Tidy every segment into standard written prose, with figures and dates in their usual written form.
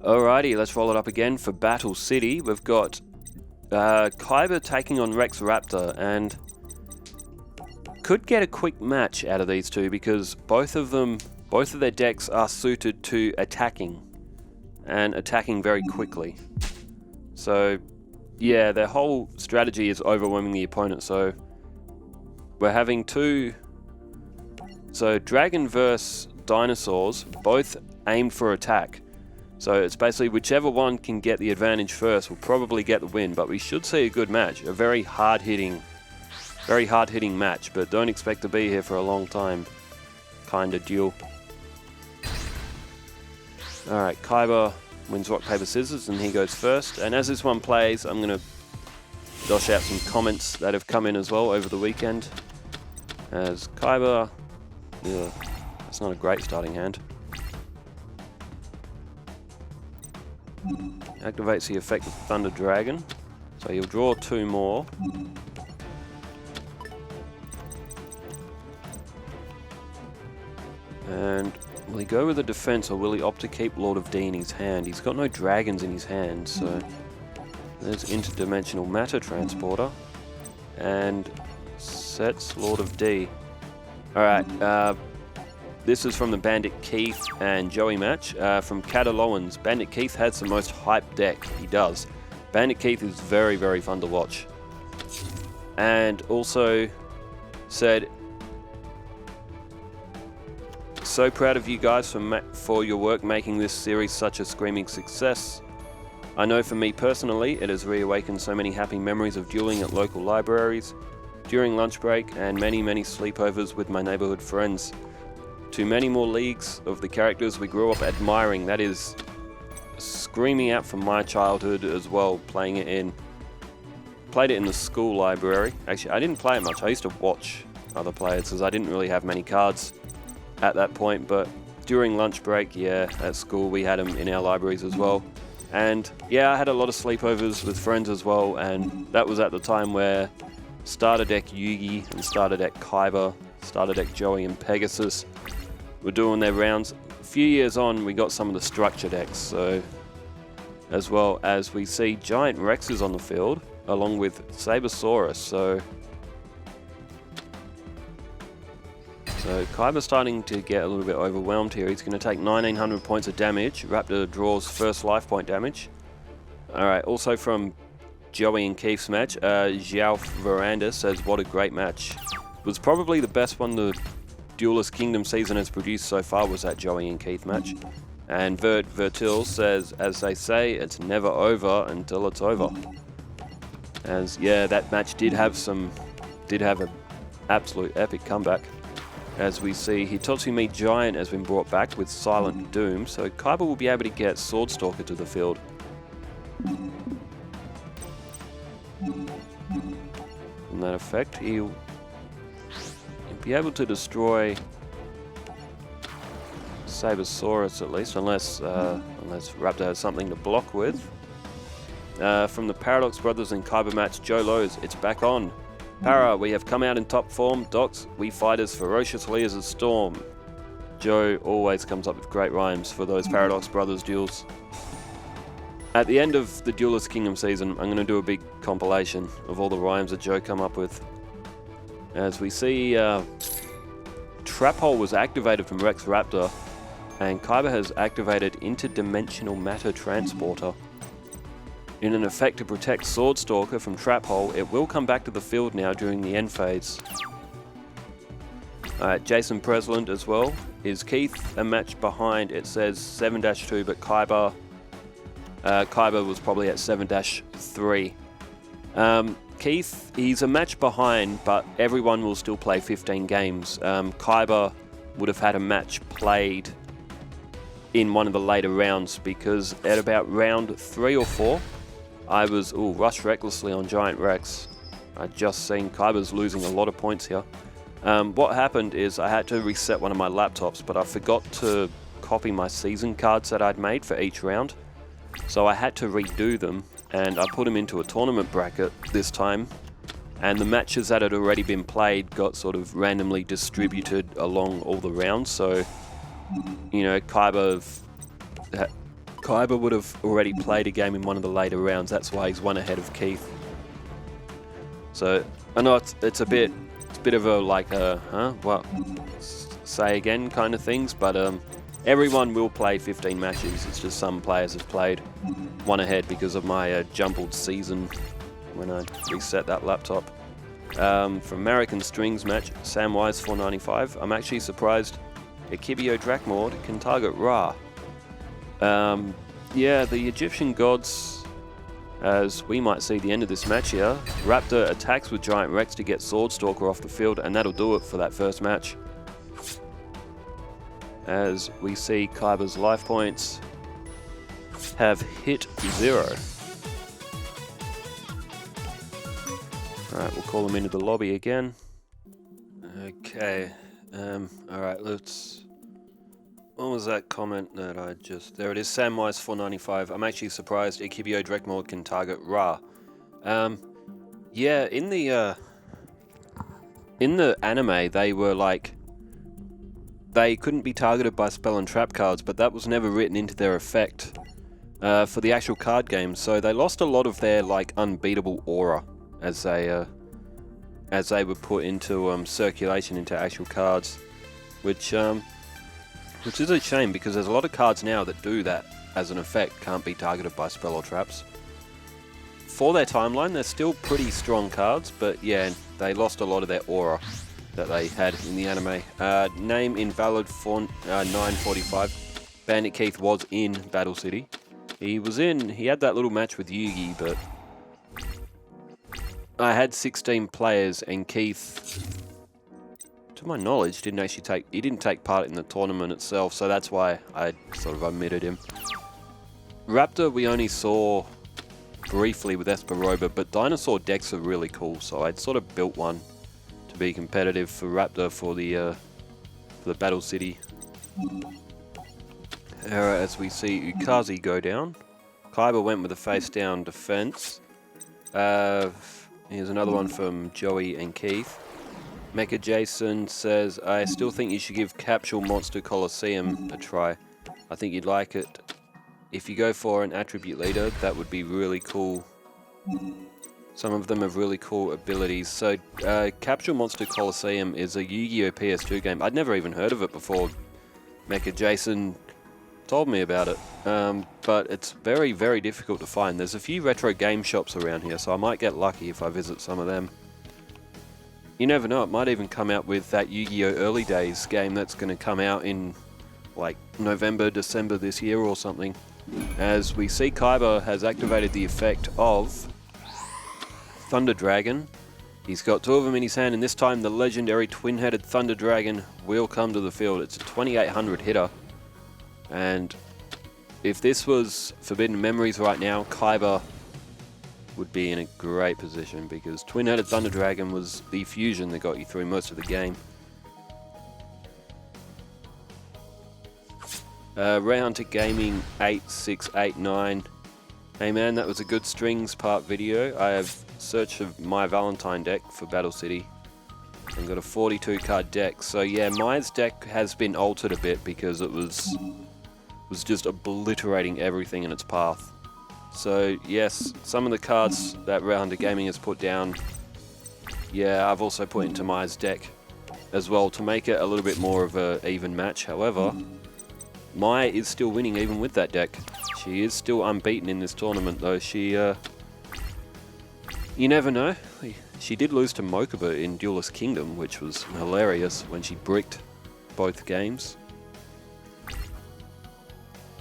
Alrighty, let's roll it up again for Battle City. We've got Kaiba taking on Rex Raptor, and could get a quick match out of these two because both of their decks are suited to attacking, and attacking very quickly. So yeah, their whole strategy is overwhelming the opponent. So we're having Dragon versus Dinosaurs, both aimed for attack. So it's basically whichever one can get the advantage first will probably get the win, but we should see a good match. A very hard-hitting match, but don't expect to be here for a long time kind of duel. Alright, Kaiba wins rock, paper, scissors, and he goes first. And as this one plays, I'm going to dosh out some comments that have come in as well over the weekend. As Kaiba, yeah, it's not a great starting hand. Activates the effect of Thunder Dragon, so he'll draw 2 more. And will he go with a defense, or will he opt to keep Lord of D in his hand? He's got no dragons in his hand, so there's Interdimensional Matter Transporter and sets Lord of D. Alright, this is from the Bandit Keith and Joey match. From Catalowans, Bandit Keith has the most hyped deck. He does. Bandit Keith is very, very fun to watch. And also said, so proud of you guys for your work making this series such a screaming success. I know for me personally, it has reawakened so many happy memories of dueling at local libraries, during lunch break, and many, many sleepovers with my neighborhood friends. To many more leagues of the characters we grew up admiring. That is screaming out from my childhood as well, played it in the school library. Actually, I didn't play it much. I used to watch other players because I didn't really have many cards at that point, but during lunch break, yeah, at school we had them in our libraries as well. And yeah, I had a lot of sleepovers with friends as well, and that was at the time where starter deck Yugi and starter deck Kaiba, starter deck Joey and Pegasus were doing their rounds. A few years on, we got some of the structure decks, so as well as we see Giant Rexes on the field, along with Sabersaurus, so Kaiba's starting to get a little bit overwhelmed here. He's going to take 1900 points of damage. Raptor draws first life point damage. Alright, also from Joey and Keith's match, Yugioh Veranda says, what a great match. It was probably the best one the Duelist Kingdom season has produced so far, was that Joey and Keith match. And Vertil says, as they say, it's never over until it's over. As yeah, that match did have an absolute epic comeback. As we see, Hitotsu Giant has been brought back with Silent Doom, so Kaiba will be able to get Swordstalker to the field. In that effect, he'll be able to destroy Sabersaurus at least, unless Raptor has something to block with. From the Paradox Brothers and Kaiba match, Joe Lowe's, it's back on. Para, we have come out in top form. Docs, we fight as ferociously as a storm. Joe always comes up with great rhymes for those Paradox Brothers duels. At the end of the Duelist Kingdom season, I'm going to do a big compilation of all the rhymes that Joe come up with. As we see, Trap Hole was activated from Rex Raptor, and Kaiba has activated Interdimensional Matter Transporter. In an effect to protect Swordstalker from Trap Hole, it will come back to the field now during the end phase. Jason Presland as well. Is Keith a match behind? It says 7-2, but Kaiba was probably at 7-3. Keith, he's a match behind, but everyone will still play 15 games. Kaiba would have had a match played in one of the later rounds, because at about round 3 or 4, I was rushed recklessly on Giant Rex. I'd just seen Kaiba's losing a lot of points here. What happened is I had to reset one of my laptops, but I forgot to copy my season cards that I'd made for each round. So I had to redo them, and I put them into a tournament bracket this time, and the matches that had already been played got sort of randomly distributed along all the rounds. So, you know, Kaiba Kaiba would have already played a game in one of the later rounds. That's why he's one ahead of Keith. So I know it's a bit of a like what say again kind of things, but everyone will play 15 matches. It's just some players have played one ahead because of my jumbled season when I reset that laptop. From American Strings match, Samwise 495. I'm actually surprised Yugioh Drakmord can target Ra. Yeah, the Egyptian gods, as we might see the end of this match here. Raptor attacks with Giant Rex to get Swordstalker off the field, and that'll do it for that first match. As we see Kaiba's life points have hit 0. Alright, we'll call him into the lobby again. Okay, alright, let's... What was that comment that I just... There it is, Samwise 495. I'm actually surprised Yugioh Drakmord can target Ra. Yeah, in the anime, they were like... They couldn't be targeted by spell and trap cards, but that was never written into their effect for the actual card game. So they lost a lot of their like unbeatable aura as they were put into circulation into actual cards, which is a shame because there's a lot of cards now that do that as an effect, can't be targeted by spell or traps. For their timeline, they're still pretty strong cards, but yeah, they lost a lot of their aura that they had in the anime. Name invalid for 945. Bandit Keith was in Battle City. He had that little match with Yugi, but I had 16 players and Keith, to my knowledge, didn't take part in the tournament itself, so that's why I sort of omitted him. Raptor we only saw briefly with Esperoba, but dinosaur decks are really cool, so I'd sort of built one to be competitive for Raptor for the Battle City era. As we see Ukazi go down, Kaiba went with a face down defense. Here's another one from Joey and Keith. Mecha Jason says, I still think you should give Capsule Monster Coliseum a try. I think you'd like it. If you go for an attribute leader, that would be really cool. Some of them have really cool abilities. So, Capsule Monster Coliseum is a Yu-Gi-Oh! PS2 game. I'd never even heard of it before Mecha Jason told me about it. But it's very, very difficult to find. There's a few retro game shops around here, so I might get lucky if I visit some of them. You never know, it might even come out with that Yu-Gi-Oh! Early Days game that's going to come out in like November, December this year or something. As we see, Kaiba has activated the effect of Thunder Dragon. He's got 2 of them in his hand, and this time the legendary twin-headed Thunder Dragon will come to the field. It's a 2800 hitter. And if this was Forbidden Memories right now, Kaiba would be in a great position because Twin-Headed Thunder Dragon was the fusion that got you through most of the game. Ray Hunter Gaming 8689. Hey man, that was a good strings part video. I have searched for my Valentine deck for Battle City and got a 42 card deck. So yeah, my deck has been altered a bit because it was just obliterating everything in its path. So yes, some of the cards that Ray Hunter Gaming has put down, yeah, I've also put into Maya's deck as well to make it a little bit more of an even match. However, Maya is still winning even with that deck. She is still unbeaten in this tournament though. She, you never know. She did lose to Mokuba in Duelist Kingdom, which was hilarious when she bricked both games.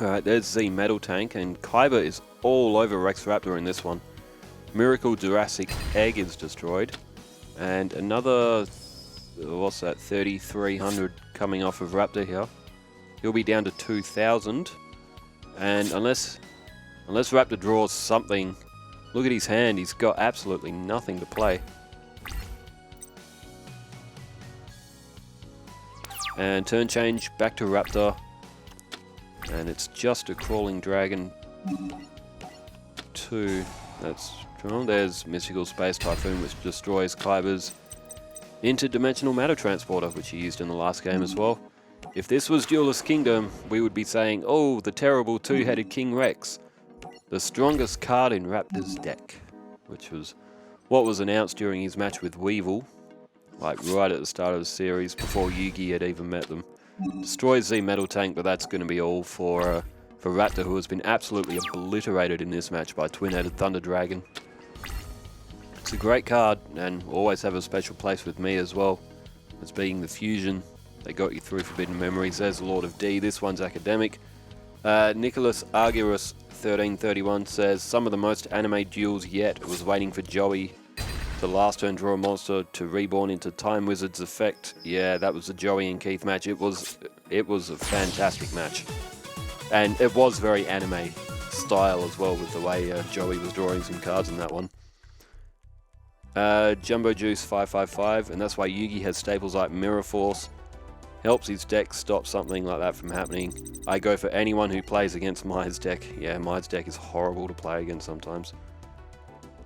Alright, there's the Metal Tank, and Kaiba is all over Rex Raptor in this one. Miracle Jurassic Egg is destroyed, and another, what's that, 3300 coming off of Raptor here. He'll be down to 2000, and unless Raptor draws something, look at his hand, he's got absolutely nothing to play. And turn change back to Raptor. And it's just a Crawling Dragon 2. That's well, there's Mystical Space Typhoon, which destroys Kaiba's Interdimensional Matter Transporter, which he used in the last game as well. If this was Duelist Kingdom, we would be saying, oh, the terrible two-headed King Rex. The strongest card in Raptor's deck, which was what was announced during his match with Weevil, like right at the start of the series, before Yugi had even met them. Destroys the Metal Tank, but that's going to be all for Raptor, who has been absolutely obliterated in this match by Twin-Headed Thunder Dragon. It's a great card, and always have a special place with me as well, as being the fusion. They got you through Forbidden Memories. There's Lord of D. This one's academic. Nicholas Argyrus 1331 says, some of the most anime duels yet. It was waiting for Joey to last turn draw a monster to reborn into Time Wizard's effect. Yeah, that was the Joey and Keith match. It was a fantastic match. And it was very anime style as well, with the way Joey was drawing some cards in that one. Jumbo Juice 555, and that's why Yugi has staples like Mirror Force. Helps his deck stop something like that from happening. I go for anyone who plays against Mai's deck. Yeah, Mai's deck is horrible to play against sometimes.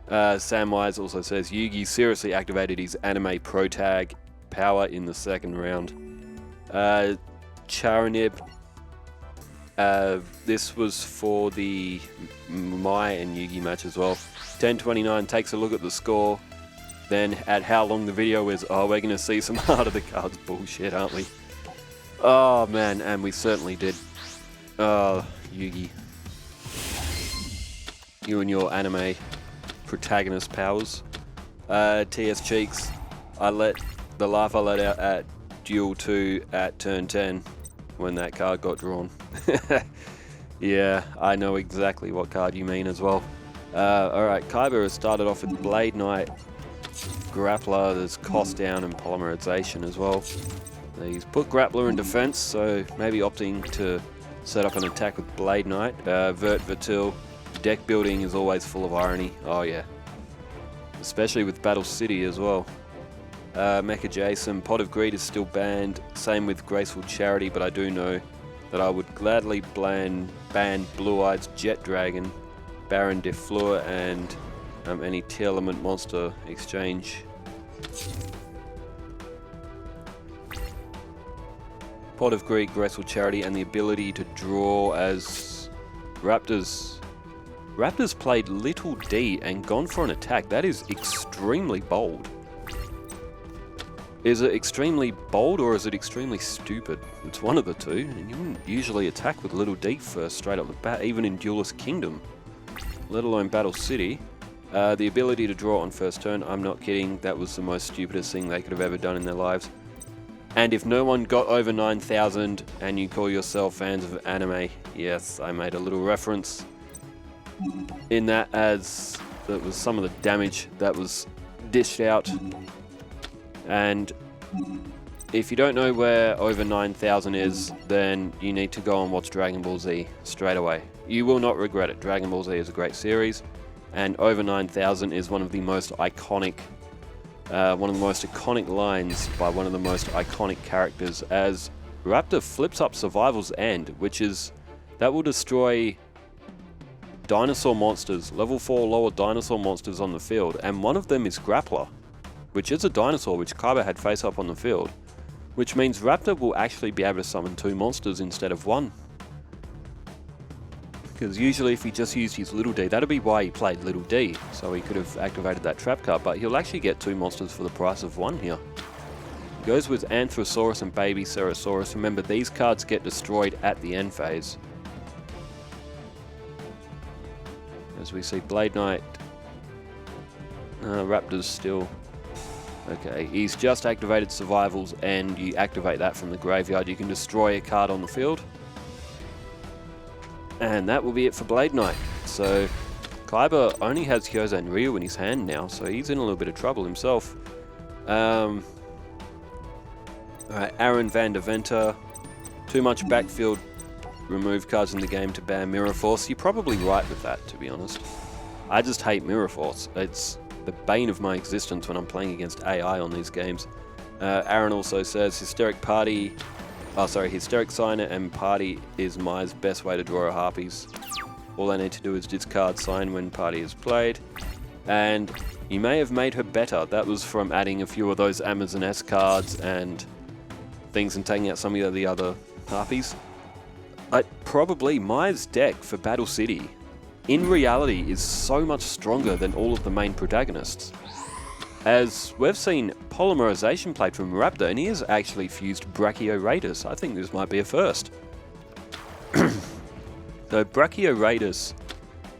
Samwise also says, Yugi seriously activated his anime pro tag power in the second round. Charanib, this was for the Mai and Yugi match as well. 1029 takes a look at the score, then at how long the video is. Oh, we're going to see some Art of the Cards bullshit, aren't we? Oh man, and we certainly did. Oh, Yugi. You and your anime protagonist powers. TS Cheeks, I let out at Duel 2 at turn 10 when that card got drawn. Yeah, I know exactly what card you mean as well. Alright, Kaiba has started off with Blade Knight, Grappler, there's Cost Down and Polymerization as well. He's put Grappler in defense, so maybe opting to set up an attack with Blade Knight. Vert Vertil, deck building is always full of irony. Oh yeah. Especially with Battle City as well. Mecha Jason, Pot of Greed is still banned. Same with Graceful Charity, but I do know that I would gladly ban Blue Eyed's Jet Dragon, Baron de Fleur, and any T-Element monster exchange. Pot of Greed, Graceful Charity, and the ability to draw as Raptors. Raptors played Little D and gone for an attack. That is extremely bold. Is it extremely bold or is it extremely stupid? It's one of the two, and you wouldn't usually attack with Little D first straight up the bat, even in Duelist Kingdom, let alone Battle City. The ability to draw on first turn, I'm not kidding, that was the most stupidest thing they could have ever done in their lives. And if no one got over 9,000 and you call yourself fans of anime, yes, I made a little reference in that, as that was some of the damage that was dished out. And if you don't know where over 9,000 is, then you need to go and watch Dragon Ball Z straight away. You will not regret it. Dragon Ball Z is a great series, and over 9,000 is one of the most iconic lines by one of the most iconic characters, as Raptor flips up Survival's End, that will destroy dinosaur monsters, level 4 lower dinosaur monsters on the field, and one of them is Grappler, which is a dinosaur which Kaiba had face up on the field, which means Raptor will actually be able to summon 2 monsters instead of 1. Because usually if he just used his Little D, that'd be why he played Little D, so he could have activated that trap card, but he'll actually get 2 monsters for the price of 1 here. He goes with Anthrosaurus and Baby Cerosaurus. Remember, these cards get destroyed at the end phase. As we see Blade Knight. Raptor's still... Okay, he's just activated Survival's End. You activate that from the graveyard. You can destroy a card on the field. And that will be it for Blade Knight. So Kaiba only has Hyozan Ryu in his hand now, so he's in a little bit of trouble himself. Alright, Aaron van der Venter. Too much backfield remove cards in the game to ban Mirror Force. You're probably right with that, to be honest. I just hate Mirror Force. It's the bane of my existence when I'm playing against AI on these games. Aaron also says Hysteric Signer and Party is Mai's best way to draw a Harpies. All I need to do is discard Sign when Party is played. And you may have made her better. That was from adding a few of those Amazon S cards and things and taking out some of the other harpies. Probably Maya's deck for Battle City, in reality, is so much stronger than all of the main protagonists. As we've seen polymerization played from Raptor, and he has actually fused Brachioratus. I think this might be a first. So Brachioratus,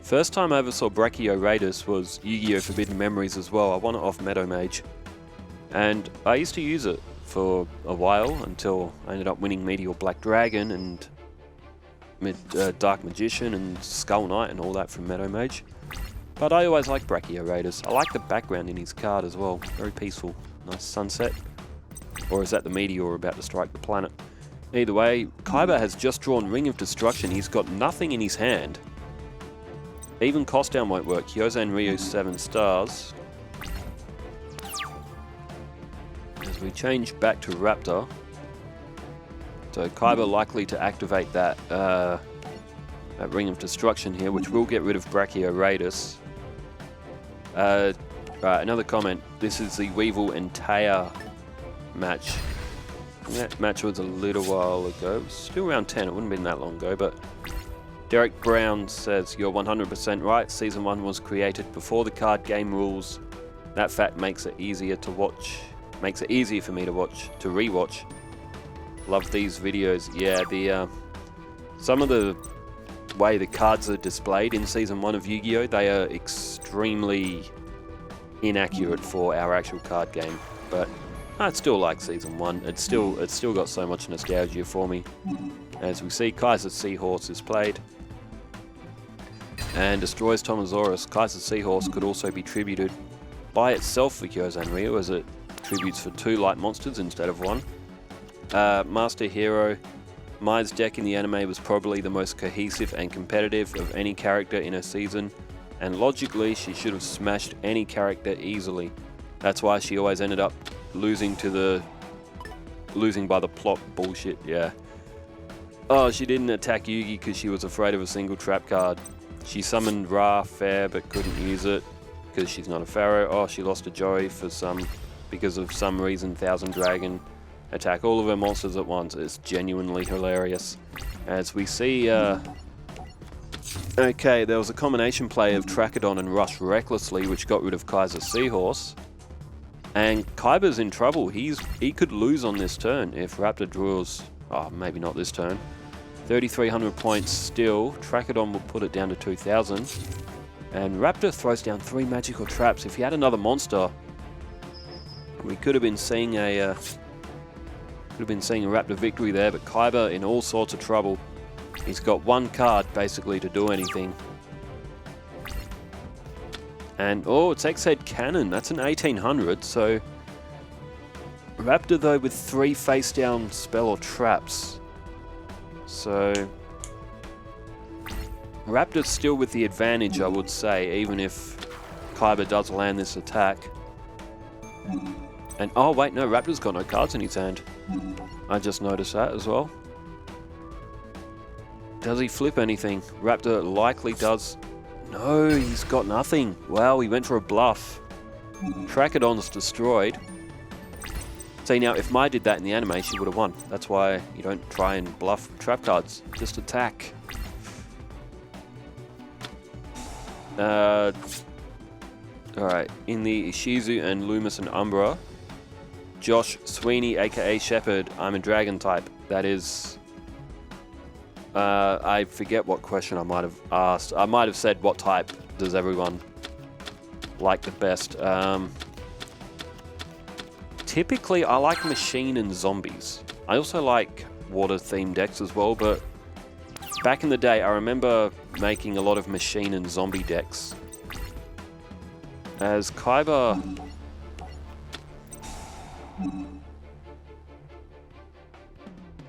first time I ever saw Brachioratus was Yu-Gi-Oh! Forbidden Memories as well. I won it off Meadow Mage. And I used to use it for a while until I ended up winning Meteor Black Dragon and Dark Magician and Skull Knight and all that from Meadow Mage. But I always like Brachioratus. I like the background in his card as well. Very peaceful. Nice sunset. Or is that the meteor about to strike the planet? Either way, Kaiba has just drawn Ring of Destruction. He's got nothing in his hand. Even cost down won't work. Hyozan Ryu 7 stars. As we change back to Raptor. So Kaiba likely to activate that Ring of Destruction here, which will get rid of Brachioratus. Right, another comment. This is the Weevil and Taya match. That match was a little while ago. It was still around 10. It wouldn't have been that long ago, but Derek Brown says, you're 100% right. Season 1 was created before the card game rules. That fact makes it easier to watch. Makes it easier for me to watch, to rewatch. Love these videos. Yeah, some of the way the cards are displayed in Season 1 of Yu-Gi-Oh! They are extremely inaccurate for our actual card game. But I still like Season 1. It's still got so much nostalgia for me. As we see, Kaiser Seahorse is played. And destroys Tomosaurus. Kaiser Seahorse could also be tributed by itself for Hyozan Ryu, as it tributes for 2 light monsters instead of 1. Master Hero. Mai's deck in the anime was probably the most cohesive and competitive of any character in a season, and logically she should have smashed any character easily. That's why she always ended up losing by the plot bullshit, yeah. Oh, she didn't attack Yugi because she was afraid of a single trap card. She summoned Ra fair but couldn't use it because she's not a pharaoh. Oh, she lost to Joey because of some reason. Thousand Dragon. Attack all of her monsters at once. It's genuinely hilarious. As we see, okay, there was a combination play of Trachodon and Rush Recklessly, which got rid of Kaiser Seahorse. And Kaiba's in trouble. He could lose on this turn if Raptor draws... Oh, maybe not this turn. 3,300 points still. Trachodon will put it down to 2,000. And Raptor throws down 3 magical traps. If he had another monster, we could have been seeing a... Raptor victory there, but Kaiba in all sorts of trouble. He's got 1 card basically to do anything. And oh, it's X-Head Cannon. That's an 1800, so Raptor though with 3 face down spell or traps. So Raptor's still with the advantage, I would say, even if Kaiba does land this attack. And oh wait, no, Raptor's got no cards in his hand. I just noticed that as well. Does he flip anything? Raptor likely does. No, he's got nothing. Wow, he went for a bluff. Trachodon's destroyed. See now, if Mai did that in the anime, she would have won. That's why you don't try and bluff trap cards. Just attack. Alright, in the Ishizu and Loomis and Umbra, Josh Sweeney, aka Shepherd, I'm a dragon type. That is... I forget what question I might have asked. I might have said, what type does everyone like the best? Typically, I like machine and zombies. I also like water-themed decks as well, but back in the day, I remember making a lot of machine and zombie decks. As Kaiba...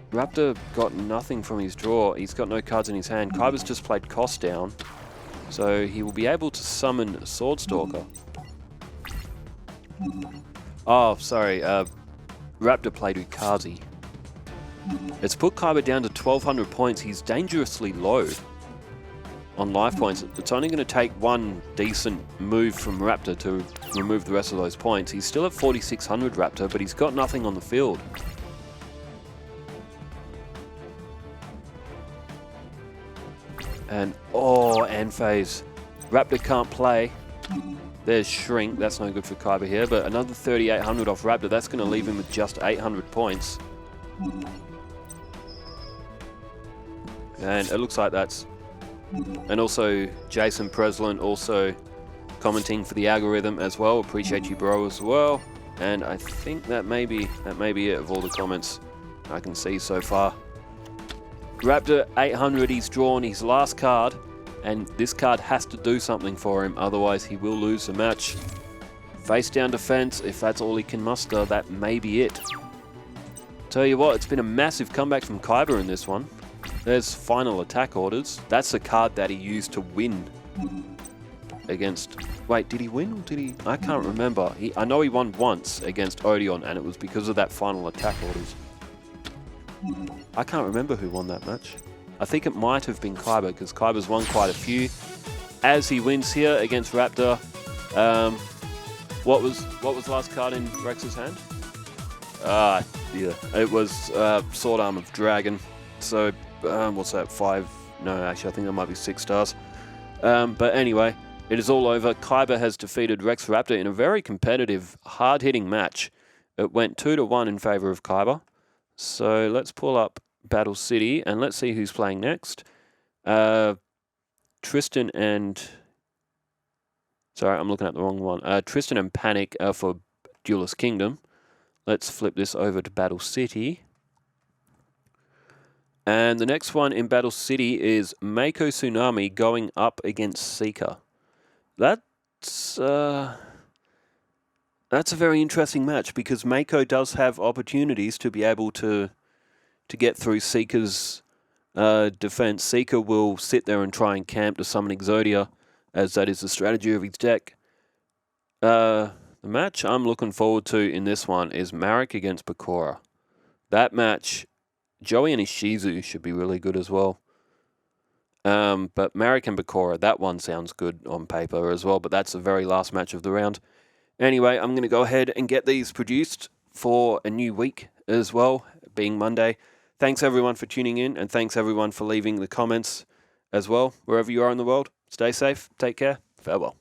Raptor got nothing from his draw. He's got no cards in his hand. Kaiba's just played cost down, so he will be able to summon Swordstalker. Oh, sorry. Raptor played Ukazi. It's put Kaiba down to 1,200 points. He's dangerously low on life points. It's only going to take 1 decent move from Raptor to remove the rest of those points. He's still at 4,600 Raptor, but he's got nothing on the field. And, oh, end phase. Raptor can't play. There's Shrink. That's no good for Kaiba here. But another 3,800 off Raptor. That's going to leave him with just 800 points. And it looks like that's... And also, Jason Preslin also commenting for the algorithm as well. Appreciate you, bro, as well. And I think that may be it of all the comments I can see so far. Raptor 800, he's drawn his last card, and this card has to do something for him, otherwise he will lose the match. Face down defense, if that's all he can muster, that may be it. Tell you what, it's been a massive comeback from Kaiba in this one. There's final attack orders. That's the card that he used to win against... Wait, did he win or did he... I can't remember. I know he won once against Odeon, and it was because of that final attack orders. I can't remember who won that match. I think it might have been Kaiba, because Kaiba's won quite a few. As he wins here against Raptor. What was last card in Rex's hand? Yeah, it was Sword Arm of Dragon. So, what's that, 5? No, actually, I think that might be 6 stars. But anyway, it is all over. Kaiba has defeated Rex Raptor in a very competitive, hard-hitting match. It went 2-1 in favor of Kaiba. So let's pull up Battle City and let's see who's playing next. Tristan and... Sorry, I'm looking at the wrong one. Tristan and Panic for Duelist Kingdom. Let's flip this over to Battle City. And the next one in Battle City is Mako Tsunami going up against Seeker. That's a very interesting match because Mako does have opportunities to be able to get through Seeker's defense. Seeker will sit there and try and camp to summon Exodia, as that is the strategy of his deck. The match I'm looking forward to in this one is Marek against Bakura. That match, Joey and Ishizu should be really good as well. But Marek and Bakura, that one sounds good on paper as well, but that's the very last match of the round. Anyway, I'm going to go ahead and get these produced for a new week as well, being Monday. Thanks everyone for tuning in, and thanks everyone for leaving the comments as well, wherever you are in the world. Stay safe, take care, farewell.